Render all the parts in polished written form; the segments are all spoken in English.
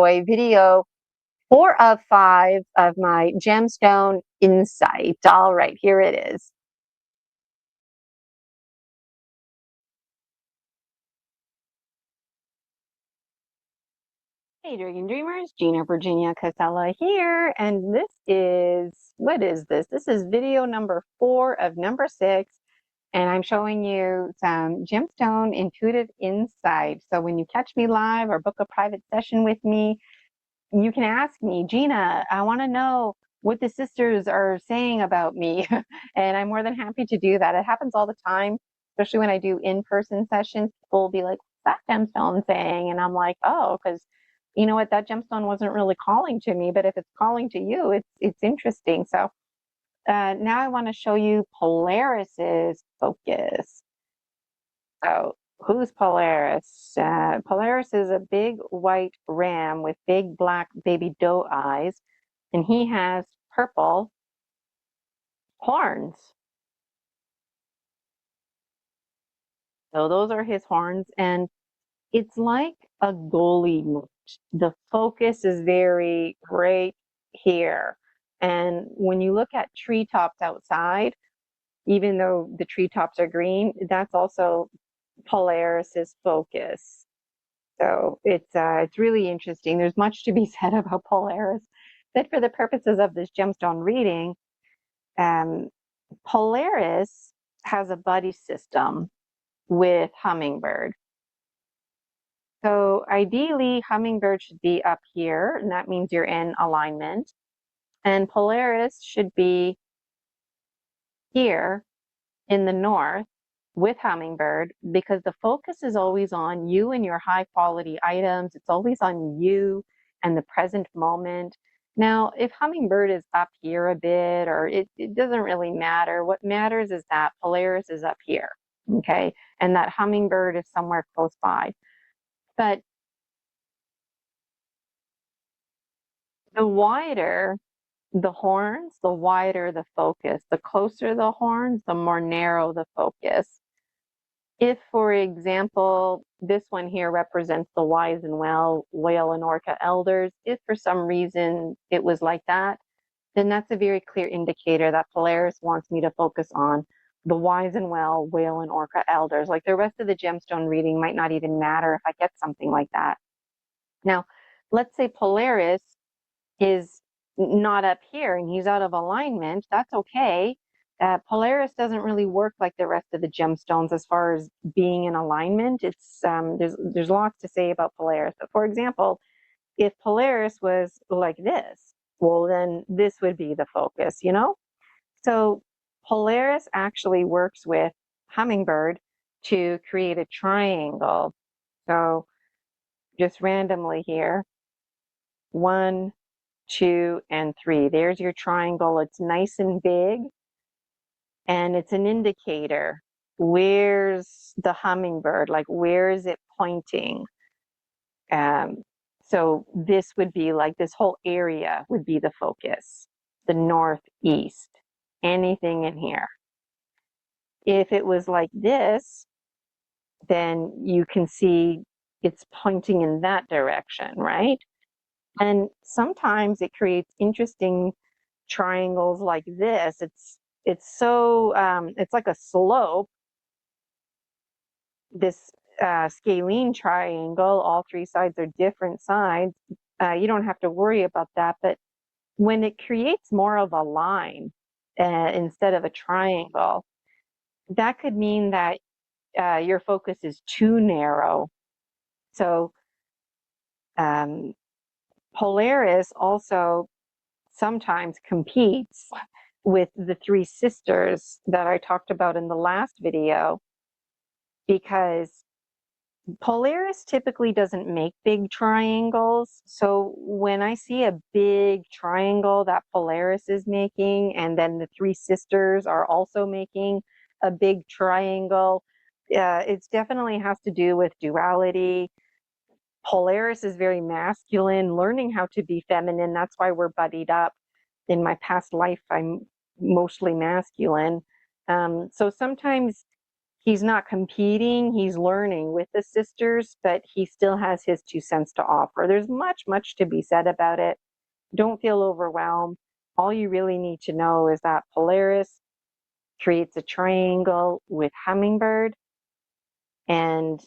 Video 4 of 5 of my gemstone insight. All right, here it is. Hey, Dragon Dreamers, Gina Virginia Casella here, and what is this? This is video number 4 of number 6, and I'm showing you some gemstone intuitive insight. So when you catch me live or book a private session with me, you can ask me, Gina, I want to know what the sisters are saying about me. And I'm more than happy to do that. It happens all the time, especially when I do in-person sessions. People will be like, what's that gemstone saying? And I'm like, oh, because you know what, that gemstone wasn't really calling to me, but if it's calling to you, it's interesting. So now I want to show you Polaris's focus. So who's Polaris? Polaris is a big white ram with big black baby doe eyes, and he has purple horns. So those are his horns, and it's like a goalie mitt. The focus is very right here. And when you look at treetops outside, even though the treetops are green, that's also Polaris's focus. So it's really interesting. There's much to be said about Polaris, but for the purposes of this gemstone reading, um, Polaris has a buddy system with Hummingbird. So ideally, Hummingbird should be up here, and that means you're in alignment. And Polaris should be here in the north with Hummingbird, because the focus is always on you and your high quality items. It's always on you and the present moment. Now, if Hummingbird is up here a bit, or it doesn't really matter. What matters is that Polaris is up here, okay? And that Hummingbird is somewhere close by. But the wider the horns, the wider the focus. The closer the horns, the more narrow the focus. If, for example, this one here represents the wise and well whale and orca elders, if for some reason it was like that, then that's a very clear indicator that Polaris wants me to focus on the wise and well whale and orca elders. Like the rest of the gemstone reading might not even matter if I get something like that. Now, let's say Polaris is not up here and he's out of alignment. That's okay. Polaris doesn't really work like the rest of the gemstones as far as being in alignment. It's there's lots to say about Polaris. But for example, if Polaris was like this, well, then this would be the focus, you know? So Polaris actually works with Hummingbird to create a triangle. So just randomly here, 1, 2, and 3. There's your triangle. It's nice and big, and it's an indicator. Where's the hummingbird? Like, where is it pointing? Um, so this would be like, this whole area would be the focus, the northeast, anything in here. If it was like this, then you can see it's pointing in that direction, right? And sometimes it creates interesting triangles like this. It's so it's like a slope, this scalene triangle. All 3 sides are different sides. You don't have to worry about that. But when it creates more of a line instead of a triangle, that could mean that your focus is too narrow. So Polaris also sometimes competes with the 3 sisters that I talked about in the last video, because Polaris typically doesn't make big triangles. So when I see a big triangle that Polaris is making, and then the 3 sisters are also making a big triangle, it definitely has to do with duality. Polaris is very masculine, learning how to be feminine. That's why we're buddied up. In my past life, I'm mostly masculine. So sometimes he's not competing, he's learning with the sisters, but he still has his 2 cents to offer. There's much to be said about it. Don't feel overwhelmed. All you really need to know is that Polaris creates a triangle with Hummingbird, and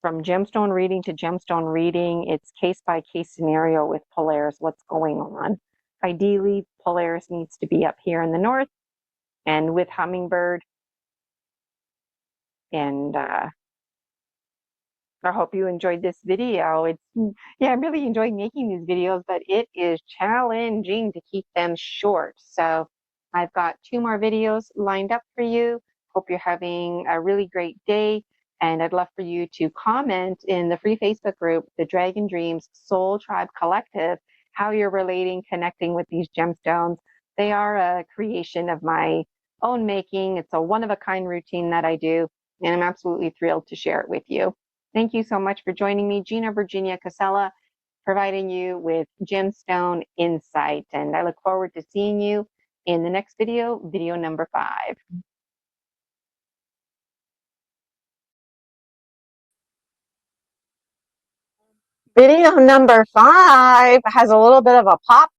from gemstone reading to gemstone reading, it's case by case scenario with Polaris, what's going on. Ideally, Polaris needs to be up here in the north and with Hummingbird. And I hope you enjoyed this video. I'm really enjoying making these videos, but it is challenging to keep them short. So I've got 2 more videos lined up for you. Hope you're having a really great day. And I'd love for you to comment in the free Facebook group, the Dragon Dreams Soul Tribe Collective, how you're relating, connecting with these gemstones. They are a creation of my own making. It's a one-of-a-kind routine that I do, and I'm absolutely thrilled to share it with you. Thank you so much for joining me, Gina Virginia Casella, providing you with gemstone insight. And I look forward to seeing you in the next video, video number 5. Video number 5 has a little bit of a pop